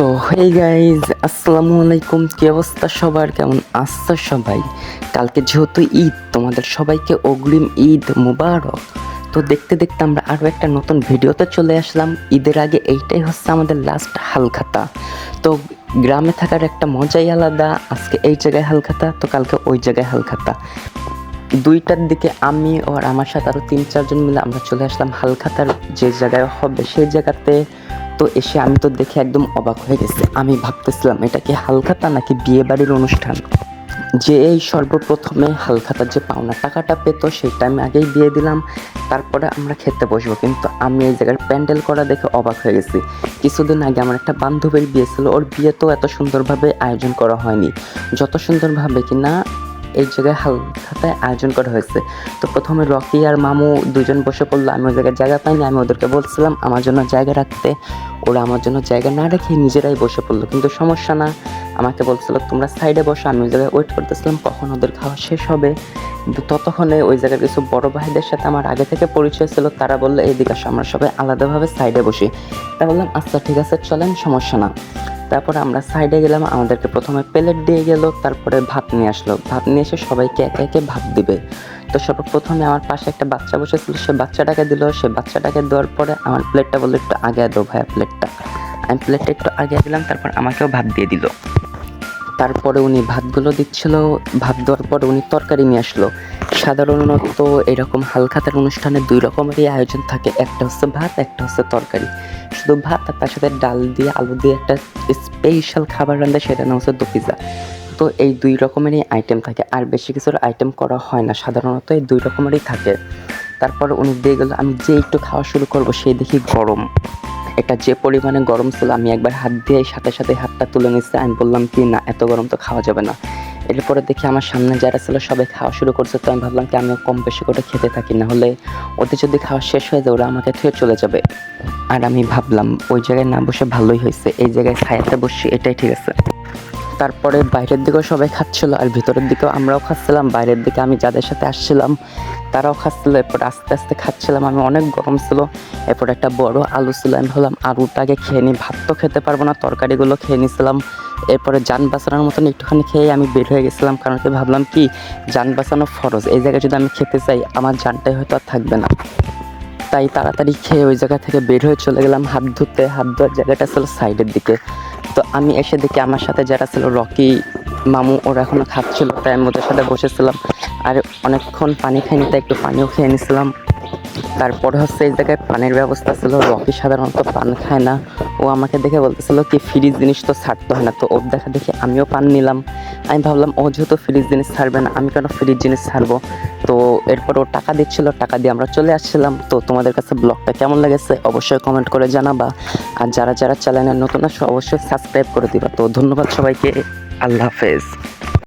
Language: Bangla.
সো হেই গাইজ, আসসালামু আলাইকুম। কি অবস্থা সবার, কেমন আছো সবাই? কালকে যেহেতু ঈদ, তোমাদের সবাইকে অগ্রিম ঈদ মুবারক। তো দেখতে দেখতে আমরা আরও একটা নতুন ভিডিওতে চলে আসলাম। ঈদের আগে এইটাই হচ্ছে আমাদের লাস্ট হালখাতা। তো গ্রামে থাকার একটা মজাই আলাদা। আজকে এই জায়গায় হালখাতা, তো কালকে ওই জায়গায় হালখাতা। 2টার দিকে আমি আর আমার সাথে আরও 3-4 জন মিলে আমরা চলে আসলাম হালখাতার যে জায়গায় হবে সেই জায়গাতে। তো এসে আমি তো দেখে একদম অবাক হয়ে গেছি। আমি ভাবতেছিলাম এটা কি হালখাতা নাকি বিয়ে বাড়ির অনুষ্ঠান। যে এই সর্বপ্রথমে হালখাতার যে পাওনা টাকাটা পেত সেটা আমি আগেই দিয়ে দিলাম, তারপরে আমরা খেতে বসবো। কিন্তু আমি এই জায়গার প্যান্ডেল করা দেখে অবাক হয়ে গেছি। কিছুদিন আগে আমার একটা বান্ধবীর বিয়ে ছিল, ওর বিয়ে তো এত সুন্দরভাবে আয়োজন করা হয়নি, যত সুন্দরভাবে কিনা এই জায়গায় হালখাতায় আয়োজন করা হয়েছে। তো প্রথমে রকি আর মামু দুজন বসে পড়লো। আমি ওই জায়গায় জায়গা পাইনি, আমি ওদেরকে বলছিলাম আমার জন্য জায়গা রাখতে। ওরা আমার জন্য জায়গা না রেখে নিজেরাই বসে পড়লো। কিন্তু সমস্যা না, আমাকে বলছিল তোমরা সাইডে বসো। আমি ওই জায়গায় ওয়েট করতেছিলাম কখন ওদের খাওয়া শেষ হবে। কিন্তু ততক্ষণে ওই জায়গার কিছু বড় ভাইদের সাথে আমার আগে থেকে পরিচয় ছিল, তারা বললো এইদিকে আসো, আমরা সবাই আলাদাভাবে সাইডে বসি। তা বললাম আচ্ছা ঠিক আছে চলেন, সমস্যা না। তারপরে আমরা সাইডে গেলাম, আমাদেরকে প্রথমে প্লেট দিয়ে গেল, তারপরে ভাত নিয়ে আসলো। ভাত নিয়ে এসে সবাইকে একে একে ভাত দিবে। তো সর্বপ্রথমে আমার পাশে একটা বাচ্চা বসেছিল, সে বাচ্চাটাকে দিল। সে বাচ্চাটাকে দেওয়ার পরে আমার প্লেটটা বললো একটু আগে দাও ভাইয়া প্লেটটা। আমি প্লেটটা একটু আগে দিলাম, তারপর আমাকেও ভাত দিয়ে দিল। তারপরে উনি ভাতগুলো দিচ্ছিল, ভাত দেওয়ার পরে উনি তরকারি নিয়ে আসলো। সাধারণত এরকম হালখাতার অনুষ্ঠানে 2 রকমেরই আয়োজন থাকে, একটা হচ্ছে ভাত, একটা হচ্ছে তরকারি। শুধু ভাত আর তার সাথে ডাল দিয়ে আলু দিয়ে একটা স্পেশাল খাবার রান্না, সেটা নাম হচ্ছে দোপিজা। তো এই 2 রকমেরই আইটেম থাকে, আর বেশি কিছুর আইটেম করা হয় না, সাধারণত এই 2 রকমেরই থাকে। তারপর উনি দিয়ে গেলো, আমি যে একটু খাওয়া শুরু করবো সেই দেখি গরম। এটা যে পরিমাণে গরম ছিল, আমি একবার হাত দিয়ে সাথে সাথে হাতটা তুলে নিচ্ছি। আমি বললাম কি না, এত গরম তো খাওয়া যাবে না। এরপরে দেখি আমার সামনে যারা ছিল সবাই খাওয়া শুরু করছে। তো আমি ভাবলাম কি আমিও কম বেশি করে খেতে থাকি, না হলে ওদের যদি খাওয়া শেষ হয়ে যায় ওরা আমাকে থুয়ে চলে যাবে। আর আমি ভাবলাম ওই জায়গায় না বসে ভালোই হয়েছে, এই জায়গায় ছায়াতে বসছি, এটাই ঠিক আছে। তারপরে বাইরের দিকেও সবাই খাচ্ছিল আর ভিতরের দিকেও আমরাও খাচ্ছিলাম। বাইরের দিকে আমি যাদের সাথে আসছিলাম তারাও খাচ্ছিল। এরপর আস্তে আস্তে খাচ্ছিলাম, আমি অনেক গরম ছিল। এরপর একটা বড় আলু ছিল, আমি ভাবলাম আলুটাকে খেয়ে নিই, ভাত তো খেতে পারবো না, তরকারিগুলো খেয়ে নিয়েছিলাম। এরপরে যান বাঁচানোর মতন একটুখানি খেয়ে আমি বের হয়ে গেছিলাম, কারণ কি ভাবলাম কি যান বাঁচানো ফরজ, এই জায়গায় যদি আমি খেতে চাই আমার জানটাই হয়তো আর থাকবে না। তাই তাড়াতাড়ি খেয়ে ওই জায়গা থেকে বের হয়ে চলে গেলাম হাত ধুতে। হাত ধোয়ার জায়গাটা ছিল সাইডের দিকে। তো আমি এসে দেখি আমার সাথে যারা ছিল রকি, মামু, ওরা এখনও খাচ্ছিল, তাই আমি ওদের সাথে বসেছিলাম। আর অনেকক্ষণ পানি খাইনি, তাই একটু পানিও খেয়ে নিয়েছিলাম। তারপরে হচ্ছে এই জায়গায় পানির ব্যবস্থা ছিল। রকি সাধারণত পান খায় না, ও আমাকে দেখে বলতেছিল কি ফ্রিজ জিনিস তো ছাড়তে হয় না। তো ওর দেখা দেখি আমিও পান নিলাম। আমি ভাবলাম ও যেহেতু ফ্রিজ জিনিস ছাড়বে না, আমি কেন ফ্রিজ জিনিস ছাড়বো। তো এরপর ও টাকা দিচ্ছিল, টাকা দিয়ে আমরা চলে আসছিলাম। তো তোমাদের কাছে ব্লগটা কেমন লেগেছে অবশ্যই কমেন্ট করে জানাবা। আর যারা যারা চ্যানেলে নতুন আসো অবশ্যই সাবস্ক্রাইব করে দিবা। তো ধন্যবাদ সবাইকে, আল্লাহ হাফেজ।